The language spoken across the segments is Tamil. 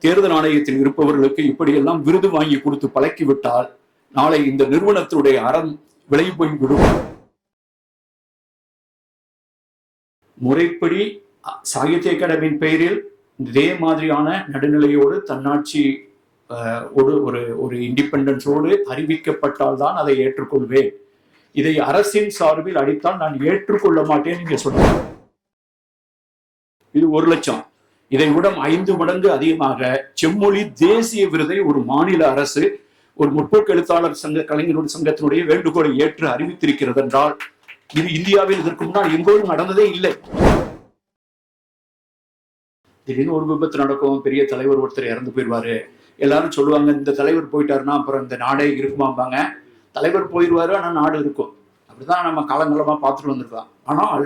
தேர்தல் ஆணையத்தில் இருப்பவர்களுக்கு இப்படியெல்லாம் விருது வாங்கி கொடுத்து பழக்கிவிட்டால் நாளை இந்த நிறுவனத்தினுடைய அறம் விலை போய்விடும். முறைப்படி சாகித்ய அகாடமியின் பெயரில் இதே மாதிரியான நடுநிலையோடு தன்னாட்சி ஒரு இண்டிபெண்டன்ஸோடு அறிவிக்கப்பட்டால் தான் அதை ஏற்றுக்கொள்வேன். இதை அரசின் சார்பில் அடித்தால் நான் ஏற்றுக்கொள்ள மாட்டேன் நீங்க சொல்லுங்க. இது 1 லட்சம். இதை விட 5 மடங்கு அதிகமாக செம்மொழி தேசிய விருதை ஒரு மாநில அரசு ஒரு முற்போக்கு எழுத்தாளர் சங்க கலைஞர்கள் சங்கத்தினுடைய வேண்டுகோளை ஏற்று அறிவித்திருக்கிறது என்றால் இது இந்தியாவில் இதற்கு முன்னால் எங்கோடும் நடந்ததே இல்லை. திடீர்னு ஒரு விபத்து நடக்கும், பெரிய தலைவர் ஒருத்தர் இறந்து போயிடுவாரு, எல்லாரும் சொல்லுவாங்க இந்த தலைவர் போயிட்டாருன்னா அப்புறம் இந்த நாடே இருக்குமாம்பாங்க. தலைவர் போயிடுவாரு, ஆனா நாடு இருக்கும். அப்படிதான் நம்ம காலங்காலமா பார்த்துட்டு வந்திருக்கோம். ஆனால்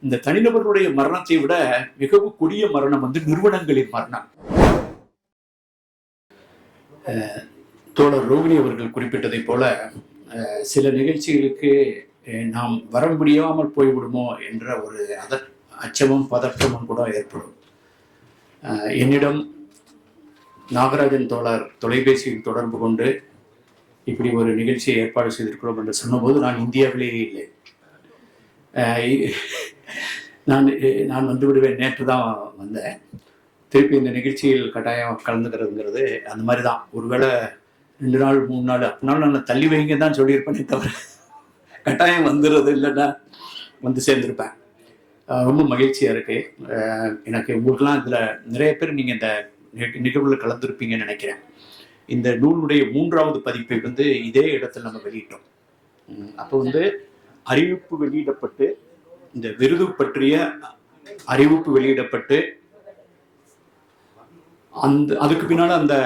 இந்த தனிநபர்களுடைய மரணத்தை விட மிகவும் கொடிய மரணம் நிறுவனங்களின் மரணம். தோழர் ரோகிணி அவர்கள் குறிப்பிட்டதை போல சில நிகழ்ச்சிகளுக்கு நாம் வர முடியாமல் போய்விடுமோ என்ற ஒரு அச்சமும் பதற்றமும் கூட ஏற்படும். என்னிடம் நாகராஜன் தோழர் தொலைபேசியில் தொடர்பு கொண்டு இப்படி ஒரு நிகழ்ச்சியை ஏற்பாடு செய்திருக்கிறோம் என்று சொன்னபோது நான் இந்தியாவிலேயே இல்லை, நான் வந்து விடுவேன், நேற்று தான் வந்தேன், திருப்பி இந்த நிகழ்ச்சியில் கட்டாயம் கலந்துக்கிறதுங்கிறது அந்த மாதிரி தான். ஒருவேளை 2 நாள் 3 நாள் அப்படின்னாலும் நான் தள்ளி வைங்க தான் சொல்லியிருப்பேனே தவிர கட்டாயம் வந்துடுறது இல்லைன்னா வந்து சேர்ந்துருப்பேன். ரொம்ப மகிழ்ச்சியாக இருக்குது எனக்கு. உங்களுக்கெல்லாம் இதில் நிறைய பேர் நீங்கள் இந்த நிகழ்வுகளில் கலந்துருப்பீங்கன்னு நினைக்கிறேன். இந்த நூலுடைய 3வது பதிப்பை இதே இடத்துல நம்ம வெளியிட்டோம். அப்போ அறிவிப்பு வெளியிடப்பட்டு இந்த விருது பற்றிய அறிவிப்பு வெளியிடப்பட்டு அதுக்கு பின்னால் அந்த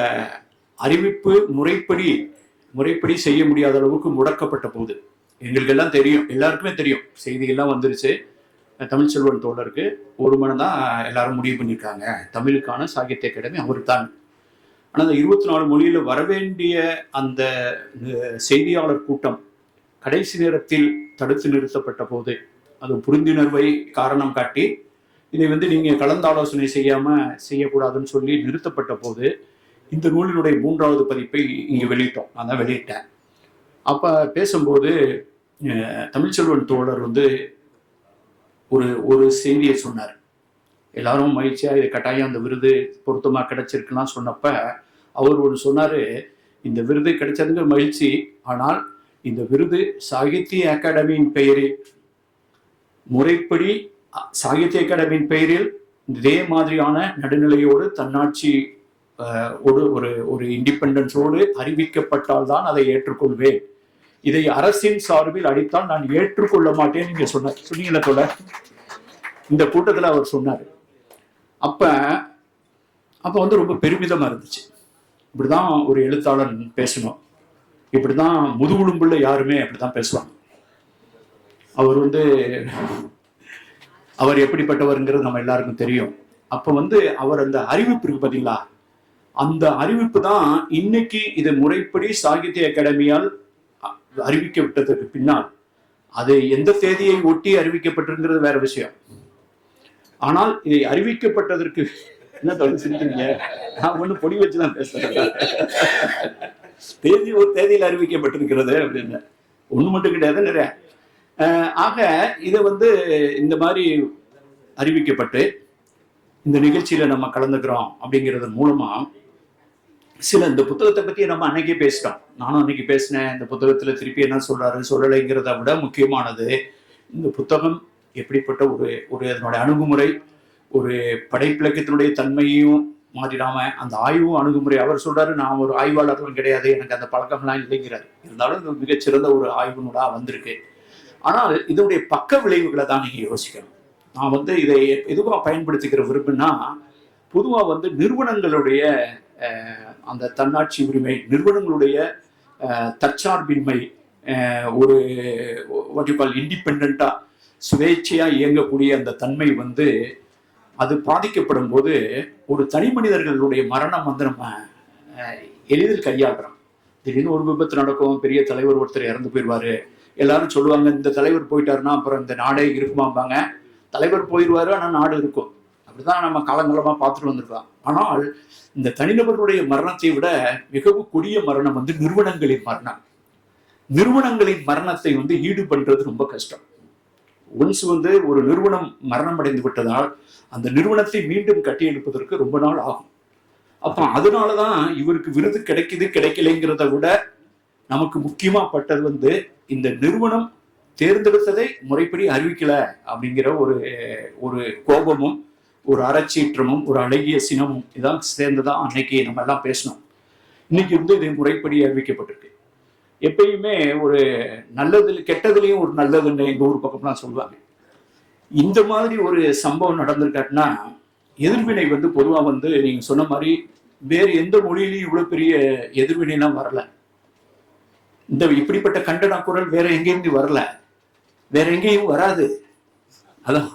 அறிவிப்பு முறைப்படி செய்ய முடியாத அளவுக்கு முடக்கப்பட்ட போது எங்களுக்கு எல்லாம் தெரியும், எல்லாருக்குமே தெரியும், செய்திகள்லாம் வந்துருச்சு. தமிழ்ச்செல்வன் தோழருக்கு 1 மணி தான் எல்லாரும் முடிவு பண்ணியிருக்காங்க, தமிழுக்கான சாகித்ய அகாடமி அவருக்கு தான். ஆனால் அந்த 24 மொழியில் வரவேண்டிய அந்த செய்தியாளர் கூட்டம் கடைசி நேரத்தில் தடுத்து நிறுத்தப்பட்ட போது, அது புரிந்துணர்வை காரணம் காட்டி இதை நீங்கள் கலந்தாலோசனை செய்யக்கூடாதுன்னு சொல்லி நிறுத்தப்பட்ட போது இந்த நூலினுடைய 3வது பதிப்பை இங்கே வெளியிட்டோம். நான் தான் வெளியிட்டேன். அப்போ பேசும்போது தமிழ்ச்செல்வன் தோழர் ஒரு செய்தியை சொன்னார். எல்லாரும் மகிழ்ச்சியாக இது கட்டாயம் அந்த விருது பொருத்தமாக கிடைச்சிருக்குலாம் சொன்னப்ப அவர் ஒன்று சொன்னார், இந்த விருது கிடைச்சதுக்கு மகிழ்ச்சி, ஆனால் இந்த விருது சாகித்ய அகாடமியின் பெயரில் முறைப்படி சாகித்ய அகாடமியின் பெயரில் இதே மாதிரியான நடுநிலையோடு தன்னாட்சி ஒரு இண்டிபெண்டன்ஸோடு அறிவிக்கப்பட்டால் தான் அதை ஏற்றுக்கொள்வேன். இதை அரசின் சார்பில் அடித்தால் நான் ஏற்றுக்கொள்ள மாட்டேன் நீங்க சொன்னீங்கள தோழ. இந்த கூட்டத்தில் அவர் சொன்னார். அப்ப ரொம்ப பெருமிதமா இருந்துச்சு. இப்படிதான் ஒரு எழுத்தாளர் பேசணும், இப்படிதான் முதுகுழும்புள்ள யாருமே அப்படிதான் பேசுவாங்க. அவர் எப்படிப்பட்டவர்ங்கிறது நம்ம எல்லாருக்கும் தெரியும். அப்ப அவர் அந்த அறிவிப்பு இருக்கு பாத்தீங்களா, அந்த அறிவிப்பு தான் இன்னைக்கு இது முறைப்படி சாகித்ய அகாடமியால் அறிவிக்கப்பட்டதற்கு பின்னால் அது எந்த தேதியை ஒட்டி அறிவிக்கப்பட்டிருக்கிறது வேற விஷயம். ஆனால் இதை அறிவிக்கப்பட்டதற்கு என்ன தொடர்ச்சிங்க, நான் ஒண்ணு பொடி வச்சுதான் பேசுறேன். தேதி ஒரு தேதியில் அறிவிக்கப்பட்டிருக்கிறது அப்படின்னு ஒண்ணு மட்டும் கிடையாது, நிறைய. ஆக இதை இந்த மாதிரி அறிவிக்கப்பட்டு இந்த நிகழ்ச்சியில நம்ம கலந்துக்கிறோம் அப்படிங்கிறது மூலமா இந்த புத்தகத்தை பத்தி நம்ம அன்னைக்கே பேசிட்டோம். நானும் அன்னைக்கு பேசினேன். இந்த புத்தகத்துல திருப்பி என்ன சொல்றாரு சொல்லலைங்கிறத விட முக்கியமானது இந்த புத்தகம் எப்படிப்பட்ட ஒரு அதனுடைய அணுகுமுறை, ஒரு படைப்பிலக்கியத்தினுடைய தன்மையும் மாற்றிடாம அந்த ஆய்வும் அணுகுமுறை. அவர் சொல்றாரு, நான் ஒரு ஆய்வாளர்களும் கிடையாது, எனக்கு அந்த பழக்கம்லாம் இல்லைங்கிறாரு. இருந்தாலும் இது மிகச்சிறந்த ஒரு ஆய்வு நூலா வந்திருக்கு. ஆனால் இதனுடைய பக்க விளைவுகளை தான் நீங்க யோசிக்கணும். நான் இதை எதுவா பயன்படுத்திக்கிற விரும்புனா, பொதுவா நிறுவனங்களுடைய அந்த தன்னாட்சி உரிமை, நிறுவனங்களுடைய தற்சார்பின்மை, ஒரு இண்டிபெண்டா சுவேட்சையா இயங்கக்கூடிய அந்த தன்மை அது பாதிக்கப்படும் போது ஒரு தனி மனிதர்களுடைய மரணம் நம்ம எளிதில் கையாளுறோம். திடீர்னு ஒரு விபத்து நடக்கும், பெரிய தலைவர் ஒருத்தர் இறந்து போயிடுவாரு, எல்லாரும் சொல்லுவாங்க இந்த தலைவர் போயிட்டாருன்னா அப்புறம் இந்த நாடே இருக்குமாம்பாங்க. தலைவர் போயிடுவாரு, ஆனா நாடு இருக்கும். அப்படிதான் நம்ம காலங்காலமா பார்த்துட்டு வந்திருக்கோம். ஆனால் இந்த தனிநபர்களுடைய மரணத்தை விட மிகவும் கொடிய மரணம் வந்து நிறுவனங்களின் மரணம். நிறுவனங்களின் மரணத்தை வந்து ஈடு பண்றது ரொம்ப கஷ்டம். ஒன்ஸ் வந்து ஒரு நிறுவனம் மரணம் அடைந்து விட்டதால் அந்த நிறுவனத்தை மீண்டும் கட்டி எழுப்பதற்கு ரொம்ப நாள் ஆகும். அப்ப அதனாலதான் இவருக்கு விருது கிடைக்குது கிடைக்கலைங்கிறத விட நமக்கு முக்கியமா பட்டது வந்து இந்த நிறுவனம் தேர்ந்தெடுத்ததை முறைப்படி அறிவிக்கல அப்படிங்கிற ஒரு ஒரு கோபமும் ஒரு அறச்சீற்றமும் ஒரு அழகிய சினமும் இதான் சேர்ந்துதான் அன்னைக்கு நம்ம எல்லாம் பேசணும். இன்னைக்கு வந்து இது முறைப்படி அறிவிக்கப்பட்டிருக்கு. எப்பயுமே ஒரு நல்லது கெட்டதுலயும் ஒரு நல்லதுன்னு எங்க ஊர் பக்கம்லாம் சொல்லுவாங்க. இந்த மாதிரி ஒரு சம்பவம் நடந்திருக்காருன்னா எதிர்வினை வந்து பொதுவா வந்து நீங்க சொன்ன மாதிரி வேறு எந்த மொழியிலையும் இவ்வளவு பெரிய எதிர்வினைலாம் வரல. இந்த இப்படிப்பட்ட கண்டன குரல் வேற எங்கேயும் வரல, வேற எங்கேயும் வராது. அதான்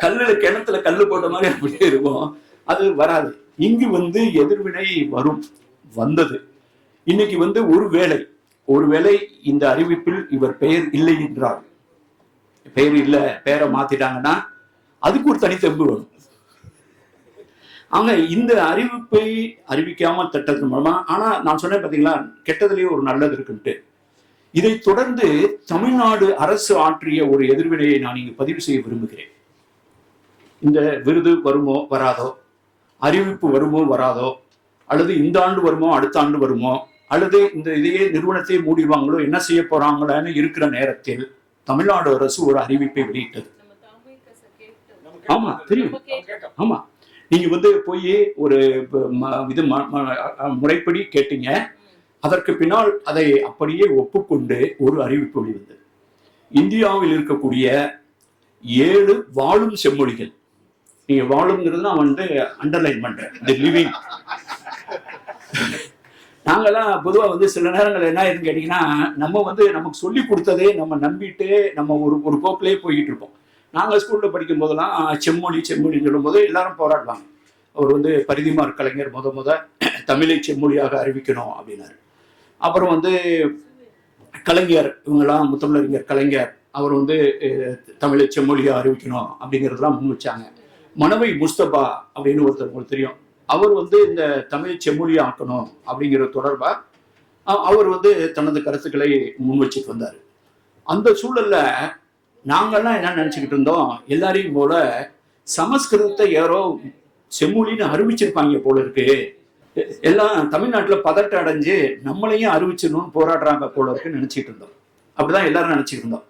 கல்லுல கிணத்துல கல்லு போட்ட மாதிரி அப்படியே இருக்கும், அது வராது. இங்கு வந்து எதிர்வினை வரும், வந்தது. இன்னைக்கு வந்து ஒருவேளை இந்த அறிவிப்பில் இவர் பெயர் இல்லை என்றால், பெயர் இல்ல பெயரை மாத்திட்டாங்கன்னா அதுக்கு ஒரு தனித்தெம்பு வரும். ஆக இந்த அறிவிப்பை அறிவிக்காம தட்டது மூலமா, ஆனா நான் சொன்னேன் பாத்தீங்களா கெட்டதுலயே ஒரு நல்லது இருக்குன்ட்டு. இதை தொடர்ந்து தமிழ்நாடு அரசு ஆற்றிய ஒரு எதிர்வினையை நான் இங்கு பதிவு செய்ய விரும்புகிறேன். இந்த விருது வருமோ வராதோ, அறிவிப்பு வருமோ வராதோ, அல்லது இந்த ஆண்டு வருமோ அடுத்த ஆண்டு வருமோ, அல்லது இந்த இதையே நிறுவனத்தை மூடிடுவாங்களோ, என்ன செய்ய போறாங்களான்னு இருக்கிற நேரத்தில் தமிழ்நாடு அரசு ஒரு அறிவிப்பை வெளியிட்டது. ஆமா தெரியும். ஆமா, நீங்க வந்து போய் ஒரு இது முறைப்படி கேட்டீங்க, அதற்கு பின்னால் அதை அப்படியே ஒப்புக்கொண்டு ஒரு அறிவிப்பு வெளிவந்தது. இந்தியாவில் இருக்கக்கூடிய 7 வாழும் செம்மொழிகள், நீங்க வாழுங்கிறது நான் வந்து அண்டர்லைன் பண்றேன், தி லிவிங். நாங்கெல்லாம் பொதுவா வந்து சில நேரங்கள் என்ன ஆயிருன்னு கேட்டீங்கன்னா, நம்ம வந்து நமக்கு சொல்லி கொடுத்ததே நம்ம நம்பிட்டு நம்ம ஒரு போக்கிலே போய்கிட்டு இருப்போம். நாங்கள் ஸ்கூல்ல படிக்கும் போதெல்லாம் செம்மொழின்னு சொல்லும் போது எல்லாரும் போராடுவாங்க. அவர் வந்து பரிதிமார் கலைஞர் முத தமிழை செம்மொழியாக அறிவிக்கணும் அப்படின்னாரு. அப்புறம் வந்து கலைஞர் இவங்கெல்லாம் முத்தமிழறிஞர் கலைஞர் அவர் வந்து தமிழை செம்மொழியாக அறிவிக்கணும் அப்படிங்கிறதுலாம் முன் வச்சாங்க. மனவை முஸ்தபா அப்படின்னு ஒருத்தர் உங்களுக்கு தெரியும், அவர் வந்து இந்த தமிழை செம்மொழி ஆக்கணும் அப்படிங்கிற தொடர்பா அவர் வந்து தனது கருத்துக்களை முன் வச்சுட்டு வந்தார். அந்த சூழல்ல நாங்கள்லாம் என்ன நினைச்சுக்கிட்டு இருந்தோம், எல்லாரையும் போல சமஸ்கிருதத்தை யாரோ செம்மொழின்னு அறிவிச்சிருப்பாங்க போல இருக்கு, எல்லாம் தமிழ்நாட்டில் பதட்டம் அடைஞ்சு நம்மளையும் அறிவிச்சிடணும்னு போராடுறாங்க போல இருக்குன்னு நினைச்சிட்டு இருந்தோம். அப்படிதான் எல்லாரும் நினைச்சிட்டு இருந்தோம்.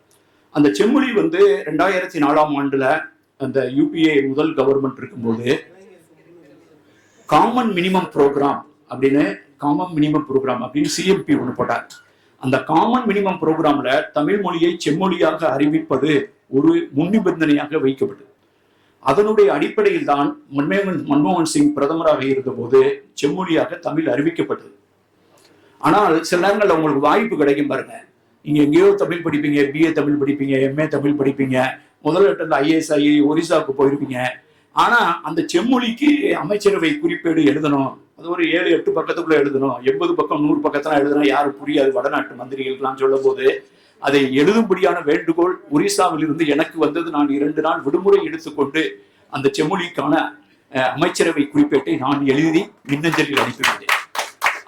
அந்த செம்மொழி வந்து 2004ஆம் ஆண்டுல அந்த யூபிஏ முதல் கவர்மெண்ட் இருக்கும்போது காமன் மினிமம் ப்ரோக்ராம் அப்படின்னு சிஎம்பி ஒன்று போட்டார். அந்த காமன் மினிமம் ப்ரோக்ராம்ல தமிழ் மொழியை செம்மொழியாக அறிவிப்பது ஒரு முன்னிபந்தனையாக வைக்கப்பட்டது. அதனுடைய அடிப்படையில் தான் மன்மோகன் சிங் பிரதமராக இருந்தபோது செம்மொழியாக தமிழ் அறிவிக்கப்பட்டது. ஆனால் சில நேரங்களில் உங்களுக்கு வாய்ப்பு கிடைக்கும் பாருங்க, நீங்க எங்கேயோ தமிழ் படிப்பீங்க, பிஏ தமிழ் படிப்பீங்க, எம்ஏ தமிழ் படிப்பீங்க, முதல்ல ஐஏஎஸ் ஆகி ஒரிசாவுக்கு போயிருப்பீங்க. ஆனா அந்த செம்மொழிக்கு அமைச்சரவை குறிப்பேடு எழுதணும், அது ஒரு 7-8 பக்கத்துக்குள்ள எழுதணும், 80 பக்கம் 100 பக்கத்தான் எழுதணும், யாரும் புரியாது வடநாட்டு மந்திரிகளுக்கெல்லாம் சொல்லும் போது அதை எழுதும்படியான வேண்டுகோள் ஒரிசாவில் இருந்து எனக்கு வந்தது. நான் 2 நாள் விடுமுறை எடுத்துக்கொண்டு அந்த செம்மொழிக்கான அமைச்சரவை குறிப்பேட்டை நான் எழுதி மின்னஞ்சலில் அனுப்பிவிட்டேன்.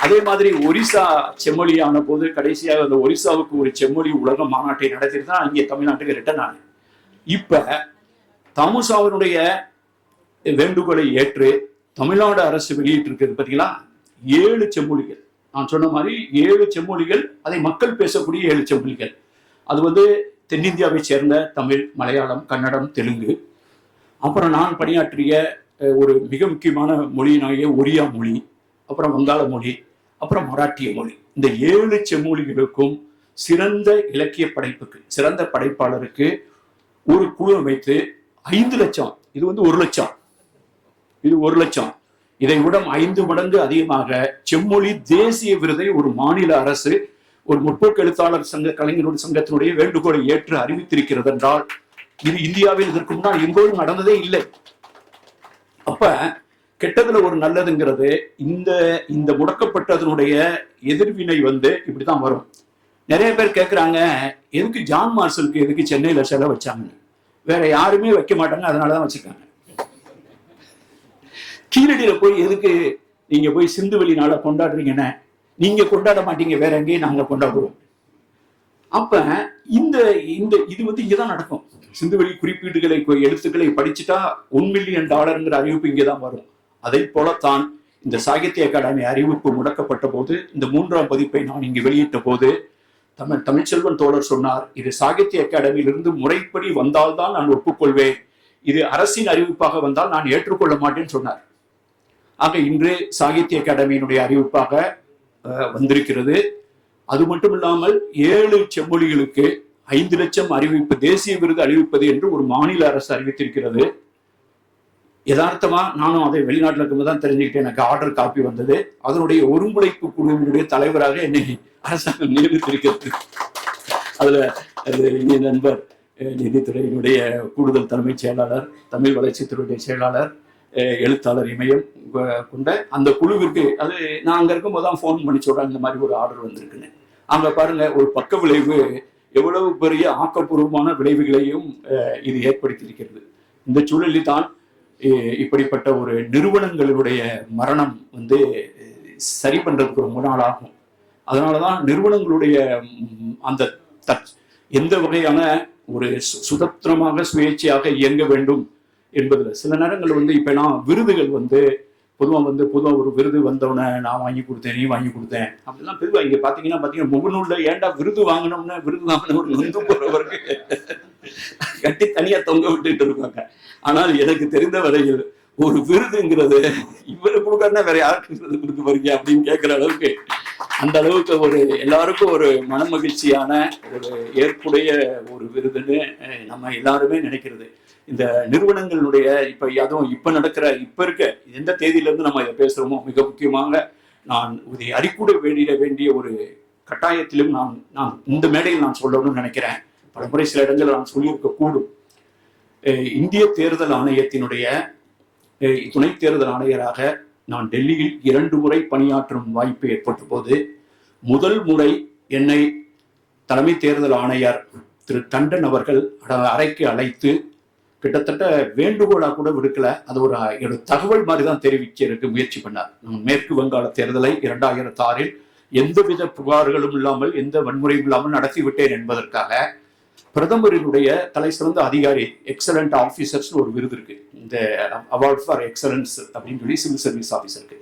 அதே மாதிரி ஒரிசா செம்மொழியான போது கடைசியாக அந்த ஒரிசாவுக்கு ஒரு செம்மொழி உலக மாநாட்டை நடத்திட்டு தான் இங்கே தமிழ்நாட்டுக்கு ரிட்டர்ன் ஆனேன். இப்ப தாமுசாவினுடைய வேண்டுகோளை ஏற்று தமிழ்நாடு அரசு வெளியிட்டு இருக்கிறது பார்த்தீங்களா, 7 செம்மொழிகள். நான் சொன்ன மாதிரி 7 செம்மொழிகள், அதை மக்கள் பேசக்கூடிய 7 செம்மொழிகள். அது வந்து தென்னிந்தியாவை சேர்ந்த தமிழ், மலையாளம், கன்னடம், தெலுங்கு, அப்புறம் நான் பணியாற்றிய ஒரு மிக முக்கியமான மொழியினாகிய ஒரியா மொழி, அப்புறம் வங்காள மொழி, அப்புறம் மராட்டிய மொழி. இந்த 7 செம்மொழிகளுக்கும் சிறந்த இலக்கிய படைப்புக்கு, சிறந்த படைப்பாளருக்கு ஒரு குழு அமைத்து 5 லட்சம், இது வந்து 1 லட்சம், இது 1 லட்சம், இதை விட 5 மடங்கு அதிகமாக செம்மொழி தேசிய விருதை ஒரு மாநில அரசு ஒரு முற்போக்கு எழுத்தாளர் சங்க கலைஞருடைய சங்கத்தினுடைய வேண்டுகோளை ஏற்று அறிவித்திருக்கிறது என்றால் இது இந்தியாவில் இதற்கு முன்னால் எங்கோடும் நடந்ததே இல்லை. அப்ப கெட்டதுல ஒரு நல்லதுங்கிறது இந்த முடக்கப்பட்டதனுடைய எதிர்வினை வந்து இப்படிதான் வரும். நிறைய பேர் கேட்கிறாங்க, எதுக்கு ஜான் மார்ஷலுக்கு எதுக்கு சென்னையில சிலை வச்சாங்க? வேற யாருமே வைக்க மாட்டாங்க, அதனாலதான் வச்சிருக்காங்க. கீழடியில போய் எதுக்கு நீங்க போய் சிந்துவெளி நாளை கொண்டாடுறீங்கன்னா, நீங்க கொண்டாட மாட்டீங்க, வேற எங்கேயும் நாங்க கொண்டாடுவோம். அப்ப இந்த இந்த இது வந்து இங்கதான் நடக்கும். சிந்துவெளி குறிப்பீடுகளை எழுத்துக்களை படிச்சுட்டா $1 மில்லியன் அறிவிப்பு இங்கதான் வரும். அதை போலத்தான் இந்த சாகித்ய அகாடமி அறிவிப்பு முடக்கப்பட்ட போது, இந்த 3ஆம் பதிப்பை நான் இங்கு வெளியிட்ட போது தமிழ்ச்செல்வன் தோழர் சொன்னார், இது சாகித்ய அகாடமியிலிருந்து முறைப்படி வந்தால்தான் நான் ஒப்புக்கொள்வேன், இது அரசின் அறிவிப்பாக வந்தால் நான் ஏற்றுக்கொள்ள மாட்டேன்னு சொன்னார். ஆக இன்று சாகித்ய அகாடமியினுடைய அறிவிப்பாக வந்திருக்கிறது. அது மட்டும் இல்லாமல் 7 செம்மொழிகளுக்கு 5 லட்சம் அறிவிப்பு, தேசிய விருது அறிவிப்பது என்று ஒரு மாநில அரசு அறிவித்திருக்கிறது. யதார்த்தமா நானும் அதை வெளிநாட்டில் இருக்கும்போது தான் தெரிஞ்சுக்கிட்டேன். எனக்கு ஆர்டர் காப்பி வந்தது. அதனுடைய ஒருங்கிணைப்பு குழுவினுடைய தலைவராக என்னை அரசாங்கம் நியமித்திருக்கிறது. அதுல இந்திய நண்பர் நிதித்துறையினுடைய கூடுதல் தலைமைச் செயலாளர், தமிழ் வளர்ச்சித்துறையுடைய செயலாளர், எழுத்தாளர் இமயம் கொண்ட அந்த குழுவிற்கு, அது நான் அங்க இருக்கும்போது தான் ஃபோன் பண்ணி சொல்றாங்க, இந்த மாதிரி ஒரு ஆர்டர் வந்திருக்குன்னு. அங்க பாருங்க, ஒரு பக்க விளைவு எவ்வளவு பெரிய ஆக்கப்பூர்வமான விளைவுகளையும் இது ஏற்படுத்தியிருக்கிறது. இந்த சூழலில் தான் இப்படிப்பட்ட ஒரு நிறுவனங்களுடைய மரணம் வந்து சரி பண்றதுக்கு ரொம்ப நாள் ஆகும். அதனாலதான் நிறுவனங்களுடைய அந்த எந்த வகையான ஒரு சுதந்திரமாக சுயேட்சையாக இயங்க வேண்டும் என்பதுல சில நேரங்கள் வந்து இப்ப எல்லாம் விருதுகள் வந்து பொதுவா ஒரு விருது வந்தவன நான் வாங்கி கொடுத்தேன், நீ வாங்கி கொடுத்தேன் அப்படிலாம் பெருவா. இங்க பாத்தீங்கன்னா முகநூல்ல ஏன்டா விருது வாங்கினோம்னா விருது வாங்கினவர்கள் வந்து போறவருக்கு கட்டி தனியா தொங்க விட்டுட்டு இருக்காங்க. ஆனால் எனக்கு தெரிந்த வரையில் ஒரு விருதுங்கிறது இவரு கொடுக்கறதுனா வேற யாருக்கு விருது கொடுக்க போறீங்க அப்படின்னு கேட்கிற அளவுக்கு, அந்த அளவுக்கு ஒரு எல்லாருக்கும் ஒரு மன மகிழ்ச்சியான ஒரு ஏற்புடைய ஒரு விருதுன்னு நம்ம எல்லாருமே நினைக்கிறது. இந்த நிறுவனங்களுடைய அதுவும் இப்ப இருக்க எந்த தேதியில இருந்து நம்ம இதை பேசுறோமோ, மிக முக்கியமாக நான் இதை அறிக்கூட வேண்டிய ஒரு கட்டாயத்திலும் நான் இந்த மேடையில் நான் சொல்லணும்னு நினைக்கிறேன். பல முறை சில இடங்கள் நான் சொல்லியிருக்க கூடும். இந்திய தேர்தல் ஆணையத்தினுடைய துணை தேர்தல் ஆணையராக நான் டெல்லியில் 2 முறை பணியாற்றும் வாய்ப்பு ஏற்பட்ட போது, முதல் முறை என்னை தலைமை தேர்தல் ஆணையர் திரு டண்டன் அவர்கள் அறைக்கு அழைத்து, கிட்டத்தட்ட வேண்டுகோளா கூட விடுக்கல, அது ஒரு தகவல் மாதிரி தான் தெரிவிக்கிறதுக்கு முயற்சி பண்ணார். மேற்கு வங்காள தேர்தலை 2006 எந்தவித புகார்களும் இல்லாமல், எந்த வன்முறையும் இல்லாமல் நடத்திவிட்டேன் என்பதற்காக பிரதமரினுடைய தலை சிறந்த அதிகாரி, எக்ஸலண்ட் ஆபீசர்ஸ் ஒரு விருது இருக்கு, இந்த அவார்ட் ஃபார் எக்ஸலன்ஸ் அப்படின்னு சொல்லி சிவில் சர்வீஸ் ஆபீசருக்கு.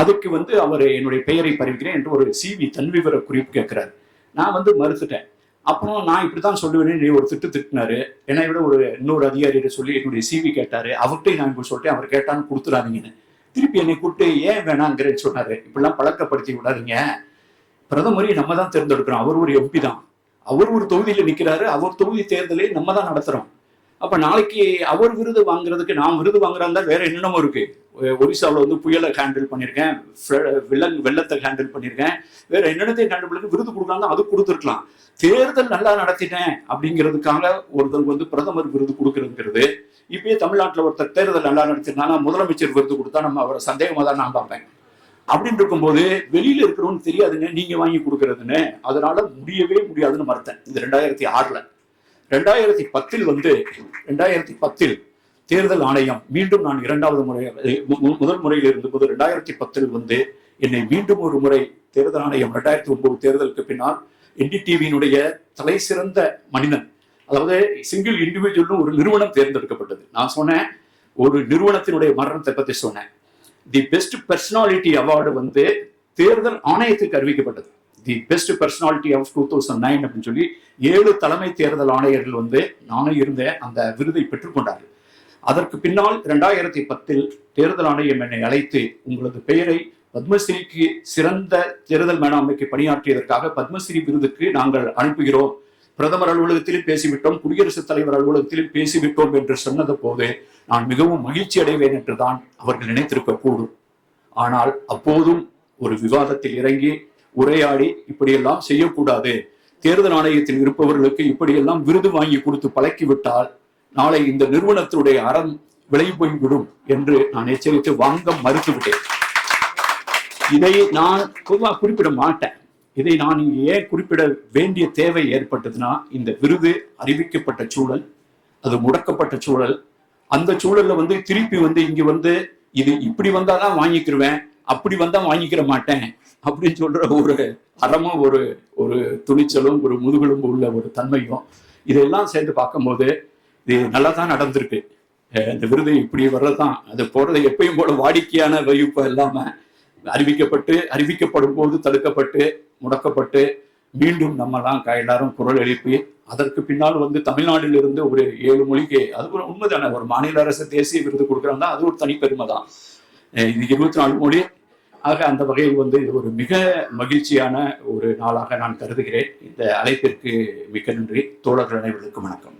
அதுக்கு வந்து அவர் என்னுடைய பெயரை பறிக்கிறேன் என்று ஒரு CV தன்விவர குறிப்பு கேட்கிறாரு. நான் வந்து மறுத்துட்டேன். அப்புறம் நான் இப்படித்தான் சொல்லுவேன், நீ ஒரு திட்டினாரு. என்னை விட இன்னொரு அதிகாரிகிட்ட சொல்லி என்னுடைய CV கேட்டாரு. அவர்கிட்டையும் நான் இப்படி சொல்லிட்டேன், அவர் கேட்டான்னு கொடுத்துடாதீங்கன்னு. திருப்பி என்னை கூப்பிட்டு ஏன் வேணாங்கிறேன்னு சொன்னாரு. இப்படிலாம் பழக்கப்படுத்தி விடாதீங்க, பிரதமரை நம்ம தான் தேர்ந்தெடுக்கிறோம், அவர் ஒரு MP தான், அவர் ஒரு தொகுதியில நிக்கிறாரு, அவர் தொகுதி தேர்தலை நம்ம தான் நடத்துறோம். அப்ப நாளைக்கு அவர் விருது வாங்குறதுக்கு நான் விருது வாங்குறாங்க வேற என்னென்னமோ இருக்கு. ஒரிசாவில் வந்து புயலை ஹேண்டில் பண்ணியிருக்கேன், வெள்ளத்தை ஹேண்டில் பண்ணியிருக்கேன், வேற என்னென்னத்தையும் ஹேண்டில் பண்ணி விருது கொடுக்கலாம்னா அது கொடுத்துருக்கலாம். தேர்தல் நல்லா நடத்திட்டேன் அப்படிங்கிறதுக்காக ஒருத்தருக்கு வந்து பிரதமர் விருது கொடுக்கறதுங்கிறது, இப்பயே தமிழ்நாட்டில் ஒருத்தர் தேர்தல் நல்லா நடத்திருந்தாங்கன்னா முதலமைச்சர் விருது கொடுத்தா நம்ம அவரை சந்தேகமா தான் நான் பார்ப்பேன். அப்படின்னு இருக்கும்போது வெளியில இருக்கிறவன்னு தெரியாதுங்க நீங்க வாங்கி கொடுக்கறதுன்னு, அதனால முடியவே முடியாதுன்னு மறுத்தேன். இது 2006. 2010 வந்து 2010 தேர்தல் ஆணையம் மீண்டும், நான் 2வது முறை முதல் முறையில் இருந்தபோது 2010 வந்து என்னை மீண்டும் ஒரு முறை தேர்தல் ஆணையம் 2009 தேர்தலுக்கு பின்னால் NDTV-னுடைய தலை சிறந்த மனிதன், அதாவது சிங்கிள் இண்டிவிஜுவல் ஒரு நிறுவனம் தேர்ந்தெடுக்கப்பட்டது. நான் சொன்னேன், ஒரு நிறுவனத்தினுடைய மரணத்தை பத்தி சொன்னேன். தி பெஸ்ட் பர்சனாலிட்டி அவார்டு வந்து தேர்தல் ஆணையத்துக்கு அறிவிக்கப்பட்டது. தி பெஸ்ட் பர்சனாலிட்டி ஆஃப் 2009 அப்படின்னு சொல்லி 7 தலைமை தேர்தல் ஆணையர்கள் வந்து நானும் இருந்தேன், அந்த விருதை பெற்றுக்கொண்டார்கள். அதற்கு பின்னால் 2010 தேர்தல் ஆணையம் என்னை அழைத்து, உங்களது பெயரை பத்மஸ்ரீக்கு சிறந்த தேர்தல் மேலாண்மைக்கு பணியாற்றியதற்காக பத்மஸ்ரீ விருதுக்கு நாங்கள் அனுப்புகிறோம், பிரதமர் அலுவலகத்திலும் பேசிவிட்டோம், குடியரசுத் தலைவர் அலுவலகத்திலும் பேசிவிட்டோம் என்று சொன்னது போது நான் மிகவும் மகிழ்ச்சி அடைவேன் என்றுதான் அவர்கள் நினைத்திருக்க கூடும். ஆனால் அப்போதும் ஒரு விவாதத்தில் இறங்கி உரையாடி, இப்படியெல்லாம் செய்யக்கூடாது, தேர்தல் ஆணையத்தில் இருப்பவர்களுக்கு இப்படியெல்லாம் விருது வாங்கி கொடுத்து பழக்கிவிட்டால் நாளை இந்த நிறுவனத்தினுடைய அறம் விலை போய்விடும் என்று நான் எச்சரித்து வாங்க மறுத்துவிட்டேன். இதை நான் பொதுவாக குறிப்பிட மாட்டேன். இதை நான் இங்கே ஏன் குறிப்பிட வேண்டிய தேவை ஏற்பட்டதுன்னா, இந்த விருது அறிவிக்கப்பட்ட சூழல், அது முடக்கப்பட்ட சூழல். அந்த சூழல்ல வந்து திருப்பி வந்து இங்க வந்து இது இப்படி வந்தாதான் வாங்கிக்கிருவேன், அப்படி வந்தா வாங்கிக்கிற மாட்டேன் அப்படின்னு சொல்ற ஒரு அறமும் ஒரு ஒரு துணிச்சலும் ஒரு முதுகெலும்பு உள்ள ஒரு தன்மையும் இதெல்லாம் சேர்ந்து பார்க்கும்போது இது நல்லா தான் நடந்திருக்கு. இந்த விருது இப்படி வர்றதுதான், அது போறது எப்பயும் போல வாடிக்கையான வகுப்பு இல்லாம அறிவிக்கப்படும் போது தடுக்கப்பட்டு முடக்கப்பட்டு மீண்டும் நம்மலாம் எல்லாரும் குரல் எழுப்பி அதற்கு பின்னால் வந்து தமிழ்நாட்டில் இருந்து ஒரு 7 மொழிக்கு, அது ஒரு உண்மைதானே, ஒரு மாநில அரசு தேசிய விருது கொடுக்குறாங்கன்னா அது ஒரு தனிப்பெருமை தான். இது 24 மொழி. ஆக அந்த வகையில் வந்து இது ஒரு மிக மகிழ்ச்சியான ஒரு நாளாக நான் கருதுகிறேன். இந்த அழைப்பிற்கு மிக்க நன்றி. தோழர்கள் அனைவருக்கும் வணக்கம்.